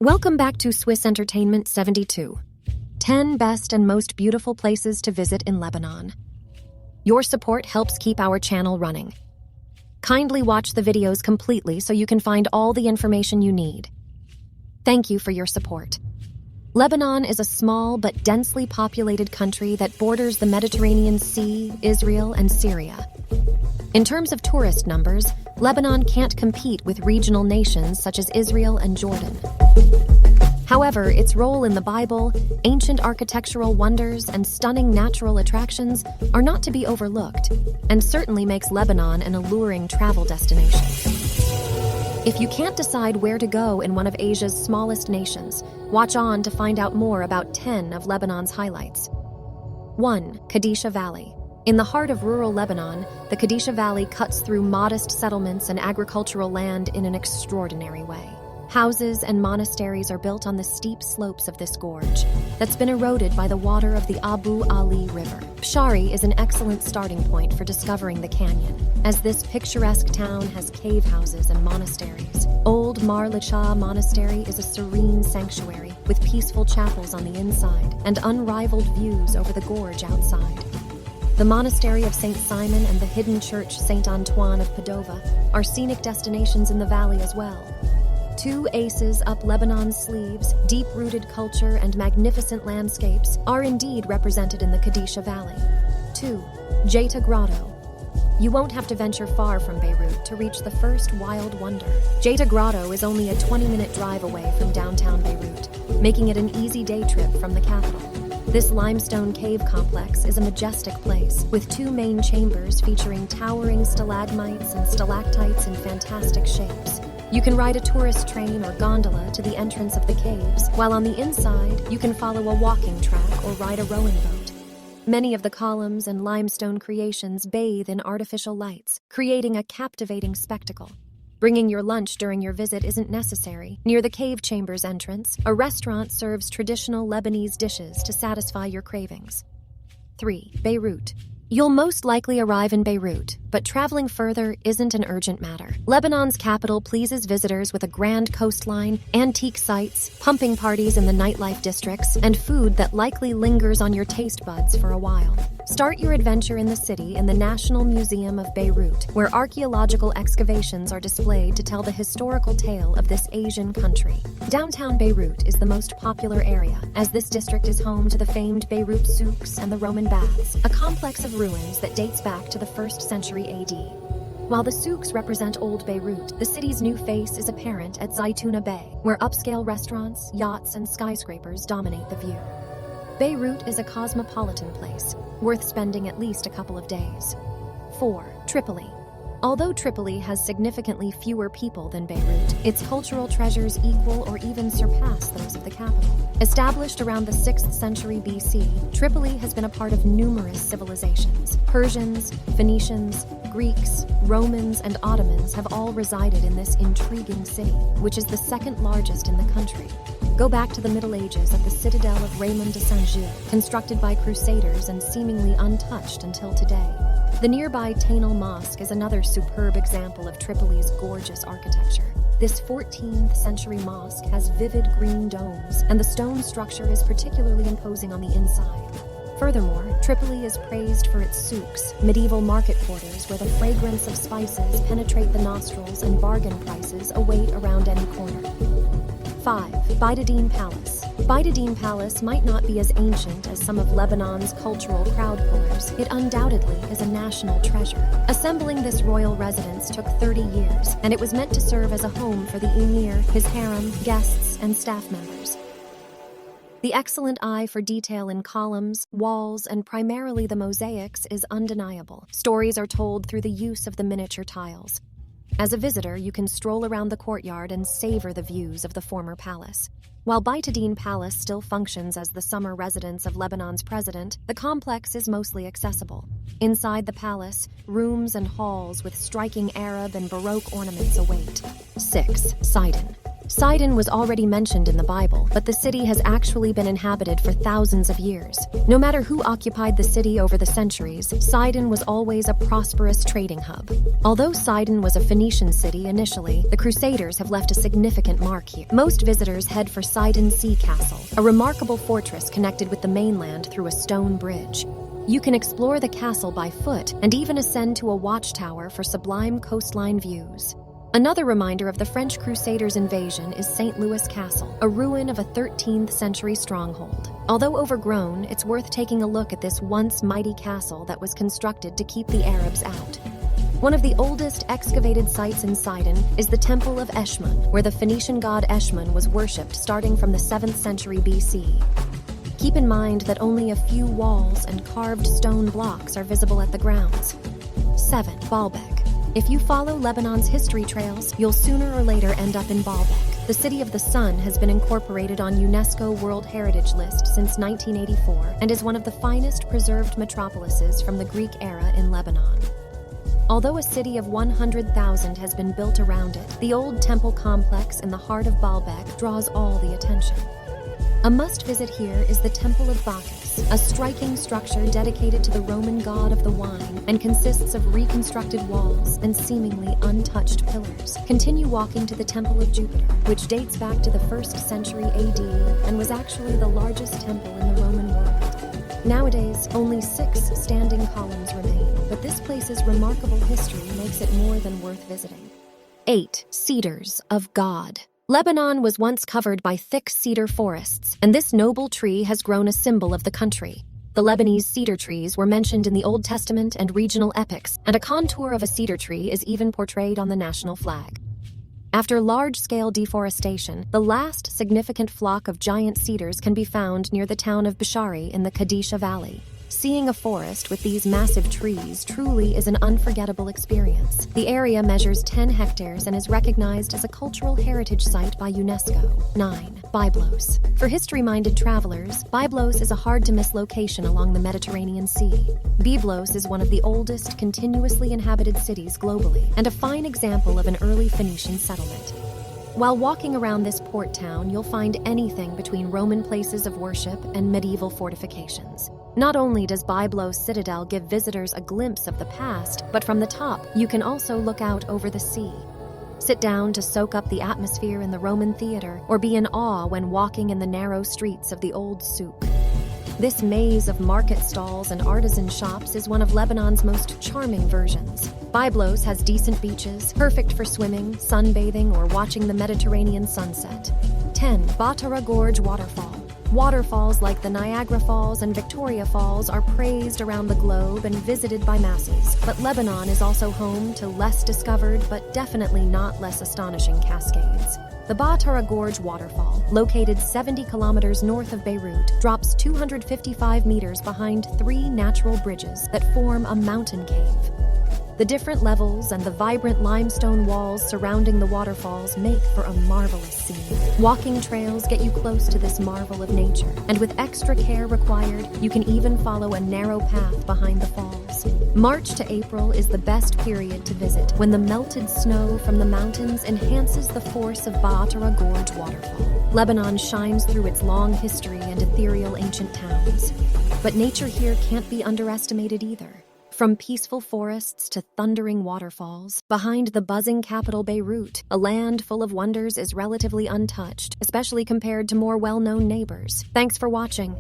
Welcome back to Swiss Entertainment 72. 10 best and most beautiful places to visit in Lebanon. Your support helps keep our channel running. Kindly watch the videos completely so you can find all the information you need. Thank you for your support. Lebanon is a small but densely populated country that borders the Mediterranean Sea, Israel, and Syria. In terms of tourist numbers, Lebanon can't compete with regional nations such as Israel and Jordan. However, its role in the Bible, ancient architectural wonders, and stunning natural attractions are not to be overlooked, and certainly makes Lebanon an alluring travel destination. If you can't decide where to go in one of Asia's smallest nations, watch on to find out more about 10 of Lebanon's highlights. 1. Kadisha Valley. In the heart of rural Lebanon, the Kadisha Valley cuts through modest settlements and agricultural land in an extraordinary way. Houses and monasteries are built on the steep slopes of this gorge that's been eroded by the water of the Abou Ali River. Bsharri is an excellent starting point for discovering the canyon, as this picturesque town has cave houses and monasteries. Old Mar Lichaa Monastery is a serene sanctuary with peaceful chapels on the inside and unrivaled views over the gorge outside. The Monastery of St. Simon and the hidden church St. Antoine of Padova are scenic destinations in the valley as well. Two aces up Lebanon's sleeves, deep-rooted culture and magnificent landscapes are indeed represented in the Kadisha Valley. 2. Jeita Grotto. You won't have to venture far from Beirut to reach the first wild wonder. Jeita Grotto is only a 20-minute drive away from downtown Beirut, making it an easy day trip from the capital. This limestone cave complex is a majestic place, with two main chambers featuring towering stalagmites and stalactites in fantastic shapes. You can ride a tourist train or gondola to the entrance of the caves, while on the inside, you can follow a walking track or ride a rowing boat. Many of the columns and limestone creations bathe in artificial lights, creating a captivating spectacle. Bringing your lunch during your visit isn't necessary. Near the cave chamber's entrance, a restaurant serves traditional Lebanese dishes to satisfy your cravings. 3. Beirut. You'll most likely arrive in Beirut, but traveling further isn't an urgent matter. Lebanon's capital pleases visitors with a grand coastline, antique sites, pumping parties in the nightlife districts, and food that likely lingers on your taste buds for a while. Start your adventure in the city in the National Museum of Beirut, where archaeological excavations are displayed to tell the historical tale of this Asian country. Downtown Beirut is the most popular area, as this district is home to the famed Beirut Souks and the Roman baths, a complex of ruins that dates back to the 1st century AD. While the souks represent old Beirut, the city's new face is apparent at Zaituna Bay, where upscale restaurants, yachts, and skyscrapers dominate the view. Beirut is a cosmopolitan place, worth spending at least a couple of days. 4. Tripoli. Although Tripoli has significantly fewer people than Beirut, its cultural treasures equal or even surpass those of the capital. Established around the 6th century BC, Tripoli has been a part of numerous civilizations. Persians, Phoenicians, Greeks, Romans, and Ottomans have all resided in this intriguing city, which is the second largest in the country. Go back to the Middle Ages at the citadel of Raymond de Saint-Gilles, constructed by crusaders and seemingly untouched until today. The nearby Taynal Mosque is another superb example of Tripoli's gorgeous architecture. This 14th century mosque has vivid green domes, and the stone structure is particularly imposing on the inside. Furthermore, Tripoli is praised for its souks, medieval market quarters where the fragrance of spices penetrate the nostrils and bargain prices await around any corner. 5. Beiteddine Palace. Beiteddine Palace might not be as ancient as some of Lebanon's cultural crowd pullers. It undoubtedly is a national treasure. Assembling this royal residence took 30 years, and it was meant to serve as a home for the emir, his harem, guests, and staff members. The excellent eye for detail in columns, walls, and primarily the mosaics is undeniable. Stories are told through the use of the miniature tiles. As a visitor, you can stroll around the courtyard and savor the views of the former palace. While Beiteddine Palace still functions as the summer residence of Lebanon's president, the complex is mostly accessible. Inside the palace, rooms and halls with striking Arab and Baroque ornaments await. 6. Sidon. Sidon was already mentioned in the Bible, but the city has actually been inhabited for thousands of years. No matter who occupied the city over the centuries, Sidon was always a prosperous trading hub. Although Sidon was a Phoenician city initially, the Crusaders have left a significant mark here. Most visitors head for Sidon Sea Castle, a remarkable fortress connected with the mainland through a stone bridge. You can explore the castle by foot and even ascend to a watchtower for sublime coastline views. Another reminder of the French Crusaders' invasion is St. Louis Castle, a ruin of a 13th century stronghold. Although overgrown, it's worth taking a look at this once mighty castle that was constructed to keep the Arabs out. One of the oldest excavated sites in Sidon is the Temple of Eshmun, where the Phoenician god Eshmun was worshipped starting from the 7th century BC. Keep in mind that only a few walls and carved stone blocks are visible at the grounds. 7. Baalbek. If you follow Lebanon's history trails, you'll sooner or later end up in Baalbek. The City of the Sun has been incorporated on UNESCO World Heritage List since 1984 and is one of the finest preserved metropolises from the Greek era in Lebanon. Although a city of 100,000 has been built around it, the old temple complex in the heart of Baalbek draws all the attention. A must-visit here is the Temple of Bacchus, a striking structure dedicated to the Roman god of the wine and consists of reconstructed walls and seemingly untouched pillars. Continue walking to the Temple of Jupiter, which dates back to the 1st century AD and was actually the largest temple in the Roman world. Nowadays, only 6 standing columns remain, but this place's remarkable history makes it more than worth visiting. 8. Cedars of God. Lebanon was once covered by thick cedar forests, and this noble tree has grown a symbol of the country. The Lebanese cedar trees were mentioned in the Old Testament and regional epics, and a contour of a cedar tree is even portrayed on the national flag. After large-scale deforestation, the last significant flock of giant cedars can be found near the town of Bsharri in the Kadisha Valley. Seeing a forest with these massive trees truly is an unforgettable experience. The area measures 10 hectares and is recognized as a cultural heritage site by UNESCO. 9. Byblos. For history-minded travelers, Byblos is a hard-to-miss location along the Mediterranean Sea. Byblos is one of the oldest continuously inhabited cities globally and a fine example of an early Phoenician settlement. While walking around this port town, you'll find anything between Roman places of worship and medieval fortifications. Not only does Byblos Citadel give visitors a glimpse of the past, but from the top, you can also look out over the sea. Sit down to soak up the atmosphere in the Roman theater, or be in awe when walking in the narrow streets of the old souk. This maze of market stalls and artisan shops is one of Lebanon's most charming versions. Byblos has decent beaches, perfect for swimming, sunbathing, or watching the Mediterranean sunset. 10. Batara Gorge Waterfall. Waterfalls like the Niagara Falls and Victoria Falls are praised around the globe and visited by masses, but Lebanon is also home to less discovered but definitely not less astonishing cascades. The Batara Gorge Waterfall, located 70 kilometers north of Beirut, drops 255 meters behind 3 natural bridges that form a mountain cave. The different levels and the vibrant limestone walls surrounding the waterfalls make for a marvelous scene. Walking trails get you close to this marvel of nature, and with extra care required, you can even follow a narrow path behind the falls. March to April is the best period to visit, when the melted snow from the mountains enhances the force of Batara Gorge Waterfall. Lebanon shines through its long history and ethereal ancient towns. But nature here can't be underestimated either. From peaceful forests to thundering waterfalls, behind the buzzing capital Beirut, a land full of wonders is relatively untouched, especially compared to more well-known neighbors. Thanks for watching.